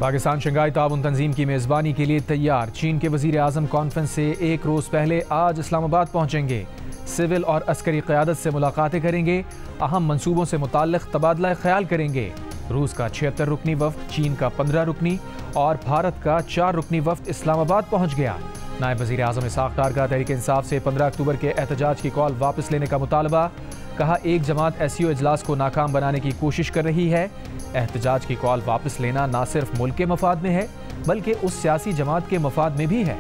Pakistan Shanghai ताउन तंजीम की मेज़बानी के लिए तैयार। चीन के वज़ीर आज़म कॉन्फ्रेंस से एक रोज़ पहले आज इस्लामाबाद पहुँचेंगे। सिविल और अस्करी क़यादत से मुलाकातें करेंगे। अहम मनसूबों से मुताल्लिक़ तबादला ख्याल करेंगे। रूस का 76 रुकनी वफ़द, चीन का 15 रुकनी और भारत का 4 रुकनी वफ़द इस्लामाबाद पहुँच गया। नायब वज़ीर आज़म इसहाक़ डार का तहरीक इंसाफ से 15 अक्टूबर के एहतजाज की कॉल वापस लेने का मुतालबा। कहा, एक जमात SCO इजलास को नाकाम बनाने की कोशिश कर रही है। एहतजाज की कॉल वापस लेना न सिर्फ मुल्क के मफाद में है बल्कि उस सियासी जमात के मफाद में भी है।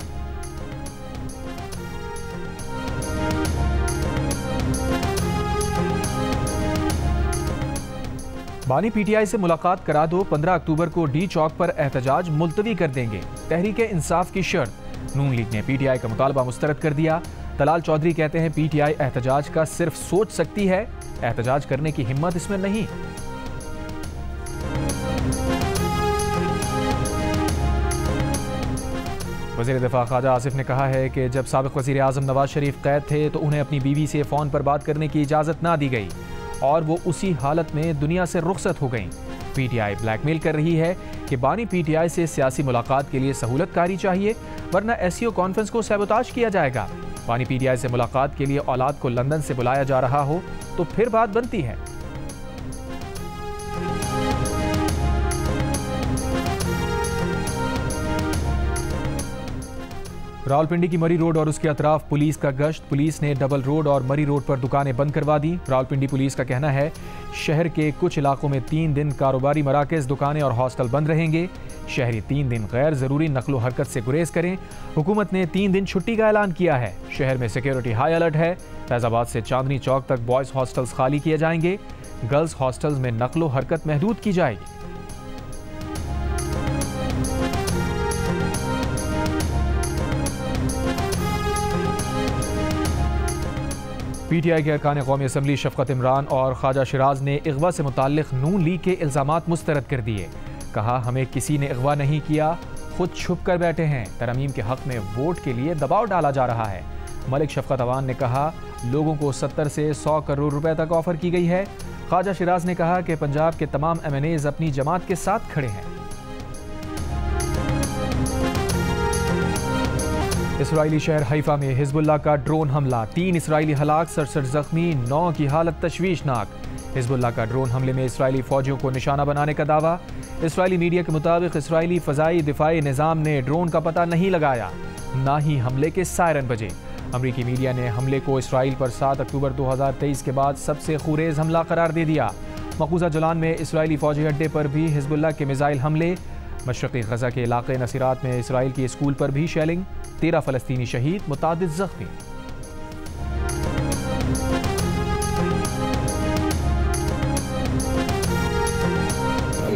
बानी PTI से मुलाकात करा दो, 15 अक्टूबर को D चौक पर एहतजाज मुलतवी कर देंगे। तहरीक इंसाफ की शर्त। नून लीग ने PTI का मुतालबा मुस्तरद कर दिया। तलाल चौधरी कहते हैं PTI एहतजाज का सिर्फ सोच सकती है, एहतजाज करने की हिम्मत इसमें नहीं। वज़ीर दिफा ख्वाजा आसिफ ने कहा है कि जब साबिक़ वज़ीर आज़म नवाज शरीफ कैद थे तो उन्हें अपनी बीवी से फ़ोन पर बात करने की इजाज़त ना दी गई और वो उसी हालत में दुनिया से रुखसत हो गईं। PTI ब्लैकमेल कर रही है कि बानी PTI से सियासी मुलाकात के लिए सहूलतकारी चाहिए वरना SCO कॉन्फ्रेंस को सैबोताज किया जाएगा। बानी PTI से मुलाकात के लिए औलाद को लंदन से बुलाया जा रहा हो तो फिर बात बनती है। रावलपिंडी की मरी रोड और उसके अतराफ पुलिस का गश्त। पुलिस ने डबल रोड और मरी रोड पर दुकानें बंद करवा दी। रावलपिंडी पुलिस का कहना है शहर के कुछ इलाकों में 3 दिन कारोबारी मराकज़, दुकानें और हॉस्टल बंद रहेंगे। शहरी 3 दिन गैर ज़रूरी नकलो हरकत से गुरेज करें। हुकूमत ने 3 दिन छुट्टी का ऐलान किया है। शहर में सिक्योरिटी हाई अलर्ट है। फैज़ाबाद से चांदनी चौक तक बॉयज़ हॉस्टल्स खाली किए जाएंगे। गर्ल्स हॉस्टल्स में नकलो हरकत महदूद की जाएगी। PTI के अरकान कौमी असम्बली शफ़क़त इमरान और ख्वाजा शिराज ने अगवा से मुताल्लिक़ नून लीग के इल्ज़ामात मुस्तरद कर दिए। कहा, हमें किसी ने अगवा नहीं किया, खुद छुप कर बैठे हैं। तरमीम के हक़ में वोट के लिए दबाव डाला जा रहा है। मलिक शफ़क़त अवान ने कहा, लोगों को 70 से 100 करोड़ रुपए तक ऑफ़र की गई है। ख्वाजा शिराज ने कहा कि पंजाब के तमाम MNAs अपनी जमात के साथ खड़े हैं। इसराइली शहर हैफा में हिज़्बुल्लाह का ड्रोन हमला, 3 इसराइली हलाक, 67 जख्मी, 9 की हालत तशवीशनाक। हिज़्बुल्लाह का ड्रोन हमले में इसराइली फौजियों को निशाना बनाने का दावा। इसराइली मीडिया के मुताबिक इसराइली फ़ज़ाई दिफाई निज़ाम ने ड्रोन का पता नहीं लगाया, ना ही हमले के सायरन बजे। अमरीकी मीडिया ने हमले को इसराइल पर 7 अक्टूबर 2023 के बाद सबसे खूरेज़ हमला करार दे दिया। मकबूजा जलान में इसराइली फौजी अड्डे पर भी हिज़्बुल्लाह के मिसाइल हमले। मशरक़ी गज़ा के इलाक़े नसीरात में इसराइल की स्कूल पर भी शेलिंग। 13 फ़लस्तीनी शहीद, मुतादिद ज़ख्मी।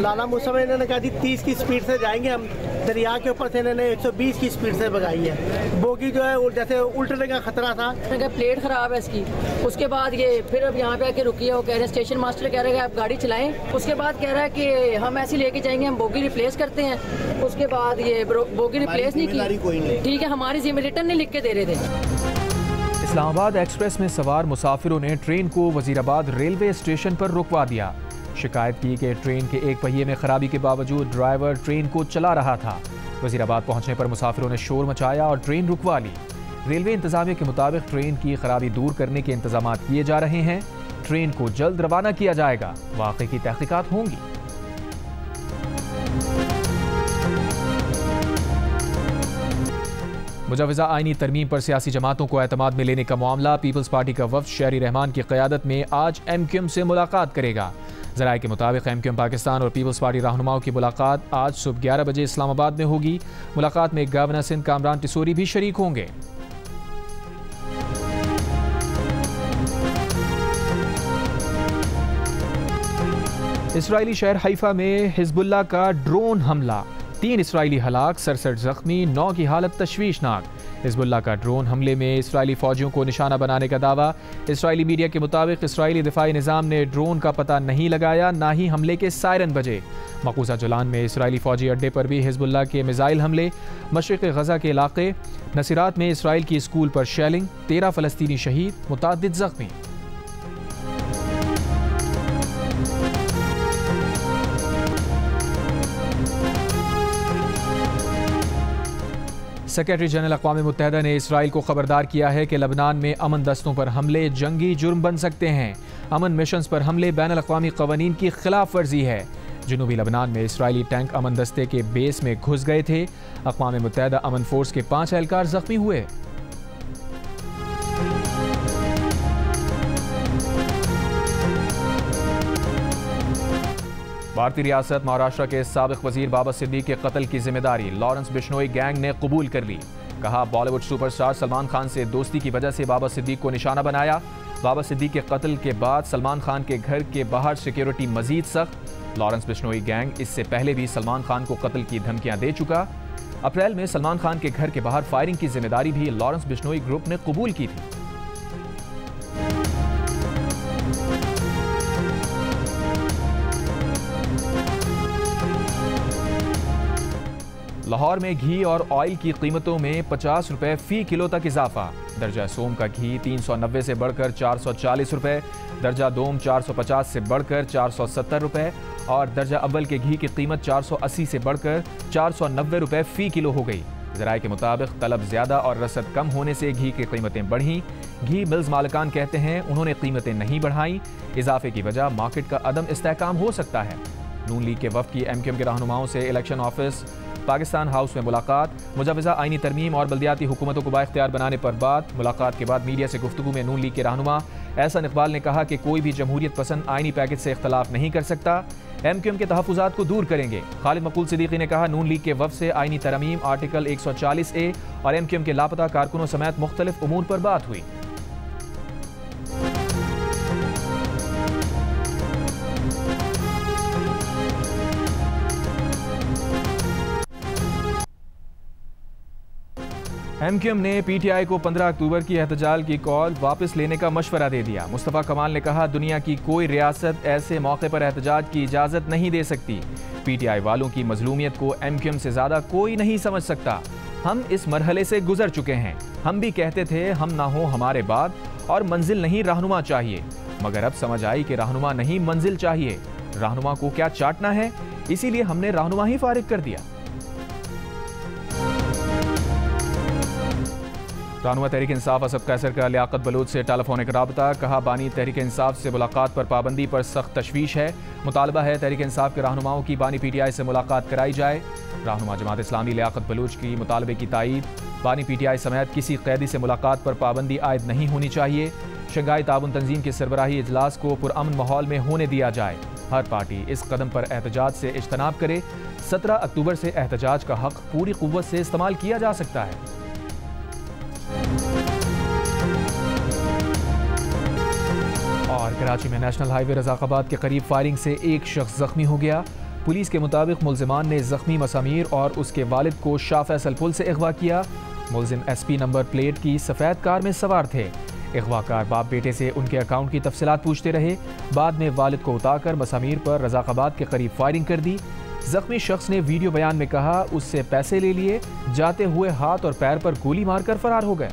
लाला मूसा में इन्होंने कहा थी 30 की स्पीड से जाएंगे हम, दरिया के ऊपर से इन्होंने 120 की स्पीड से भगाई है। बोगी जो है जैसे उल्टने का खतरा था। प्लेट खराब है इसकी। उसके बाद ये फिर अब यहाँ पे आके रुकी है। वो कह रहे हैं, स्टेशन मास्टर कह रहे हैं आप गाड़ी चलाएं। उसके बाद कह रहा है कि हम ऐसे लेके जाएंगे, हम बोगी रिप्लेस करते हैं। उसके बाद ये बोगी रिप्लेस नहीं की। ठीक है, हमारी जिम्मे रिटर्न नहीं लिख के दे रहे थे। इस्लामाबाद एक्सप्रेस में सवार मुसाफिरों ने ट्रेन को वजीराबाद रेलवे स्टेशन पर रुकवा दिया। शिकायत की कि ट्रेन के एक पहिए में खराबी के बावजूद ड्राइवर ट्रेन को चला रहा था। वजीराबाद पहुंचने पर मुसाफिरों ने शोर मचाया और ट्रेन रुकवा ली। रेलवे इंतजामिया के मुताबिक ट्रेन की खराबी दूर करने के इंतजाम किए जा रहे हैं। ट्रेन को जल्द रवाना किया जाएगा। वाक़े की तहकीकात होंगी। मुजवज़ा आईनी तरमीम पर सियासी जमातों को एतमाद में लेने का मामला। पीपल्स पार्टी का वफ़द शहरी रहमान की क़यादत में आज MQM से मुलाकात करेगा। ज़राए के मुताबिक MQM पाकिस्तान और पीपल्स पार्टी रहनुमाओं की मुलाकात आज सुबह 11 बजे इस्लामाबाद में होगी। मुलाकात में गवर्नर सिंध कामरान टिसोरी भी शरीक होंगे। इसराइली शहर हैफा में हिज़्बुल्लाह का ड्रोन हमला, 3 इसराइली हलाक, 67 जख्मी, 9 की हालत तशवीशनाक। हिज़्बुल्लाह का ड्रोन हमले में इसराइली फौजियों को निशाना बनाने का दावा। इसराइली मीडिया के मुताबिक इसराइली दिफाई निज़ाम ने ड्रोन का पता नहीं लगाया, ना ही हमले के सायरन बजे। मकबूजा जलान में इसराइली फौजी अड्डे पर भी हिज़्बुल्लाह के मिसाइल हमले। मशरिक़ गज़ा के इलाक़े नसीरात में इसराइल की स्कूल पर शेलिंग। 13 फ़लस्तीनी शहीद, मुतादिद ज़ख्मी। सेक्रेटरी जनरल अक़वाम मुत्तहिदा ने इसराइल को खबरदार किया है कि लबनान में अमन दस्तों पर हमले जंगी जुर्म बन सकते हैं। अमन मिशंस पर हमले बैनुल अक़वामी क़वानीन की खिलाफ वर्जी है। जनूबी लबनान में इसराइली टैंक अमन दस्ते के बेस में घुस गए थे। अक़वाम मुत्तहिदा अमन फोर्स के 5 एहलकार जख्मी हुए। भारतीय रियासत महाराष्ट्र के साबिक वजीर बाबा सिद्दीक के कत्ल की जिम्मेदारी लॉरेंस बिश्नोई गैंग ने कबूल कर ली। कहा, बॉलीवुड सुपरस्टार सलमान खान से दोस्ती की वजह से बाबा सिद्दीक को निशाना बनाया। बाबा सिद्दीक के कत्ल के बाद सलमान खान के घर के बाहर सिक्योरिटी मजीद सख्त। लॉरेंस बिश्नोई गैंग इससे पहले भी सलमान खान को कत्ल की धमकियां दे चुका। अप्रैल में सलमान खान के घर के बाहर फायरिंग की जिम्मेदारी भी लॉरेंस बिश्नोई ग्रुप ने कबूल की थी। लाहौर में घी और ऑयल की कीमतों में 50 रुपए फी किलो तक इजाफा। दर्जा सोम का घी 390 से बढ़कर 440 रुपए, दर्जा दोम 450 से बढ़कर 470 रुपए और दर्जा अव्वल के घी की कीमत 480 से बढ़कर 490 रुपए फी किलो हो गई। ज़राए के मुताबिक तलब ज़्यादा और रसद कम होने से घी की कीमतें बढ़ीं। घी मिल्स मालिकान कहते हैं उन्होंने कीमतें नहीं बढ़ाई। इजाफे की वजह मार्केट का अदम इस्तेहकाम हो सकता है। नून लीग के वफ़द की MQM के रहनुमाओं से इलेक्शन ऑफिस पाकिस्तान हाउस में मुलाकात। मुजवज़ा आईनी तरमीम और बल्दियाती हुकूमतों को बाइख्तियार बनाने पर बात। मुलाकात के बाद मीडिया से गुफ्तगू में नून लीग के रहनुमा एहसन इकबाल ने कहा कि कोई भी जमहूरियत पसंद आईनी पैकेज से इख्तलाफ नहीं कर सकता। MQM के तहफ़्फ़ुज़ात को दूर करेंगे। खालिद मकबूल सिद्दीकी ने कहा, नून लीग के वफ़द से आईनी तरमीम, आर्टिकल 140A और MQM के लापता कारकुनों समेत मुख्तलिफ उमूर पर बात हुई। MQM ने PTI को 15 अक्टूबर की एहतजाज की कॉल वापस लेने का मशवरा दे दिया। मुस्तफ़ा कमाल ने कहा, दुनिया की कोई रियासत ऐसे मौके पर एहतजाज की इजाज़त नहीं दे सकती। PTI वालों की मजलूमियत को MQM से ज़्यादा कोई नहीं समझ सकता। हम इस मरहले से गुजर चुके हैं। हम भी कहते थे हम ना हो हमारे बाद और मंजिल नहीं रहनुमा चाहिए, मगर अब समझ आई कि रहनुमा नहीं मंजिल चाहिए। रहनुमा को क्या चाटना है, इसीलिए हमने रहनुमा ही फारिग कर दिया। रहनुमा तहरीक इंसाफ असद कैसर का लियाकत बलूच से टेलीफोनिक राबता। कहा, बानी तहरीक इंसाफ से मुलाकात पर पाबंदी पर सख्त तशवीश है। मुतालबा है तहरीक इंसाफ के रहनुमाओं की बानी PTI से मुलाकात कराई जाए। रहनुमा जमात इस्लामी लियाकत बलूच की मुतालबे की तायीद। बानी PTI समेत किसी कैदी से मुलाकात पर पाबंदी आयद नहीं होनी चाहिए। शंघाई ताउन तंजीम के सरबराही इजलास को पुरअमन माहौल में होने दिया जाए। हर पार्टी इस कदम पर एहतजाज से इज्तनाब करे। 17 अक्टूबर से एहतजाज का हक पूरी कुव्वत से इस्तेमाल किया जा सकता है। और कराची में नेशनल हाईवे रज़ाक़ाबाद के करीब फायरिंग से एक शख्स जख्मी हो गया। पुलिस के मुताबिक मुल्जिमान ने जख्मी मसामीर और उसके वालिद को शाह फैसल पुल से अगवा किया। मुल्जिम SP नंबर प्लेट की सफ़ेद कार में सवार थे। अगवाकार बाप बेटे से उनके अकाउंट की तफसीलात पूछते रहे। बाद में वालिद को उतारकर मसामीर पर रज़ाक़ाबाद के करीब फायरिंग कर दी। जख्मी शख्स ने वीडियो बयान में कहा, उससे पैसे ले लिए, जाते हुए हाथ और पैर पर गोली मारकर फरार हो गए।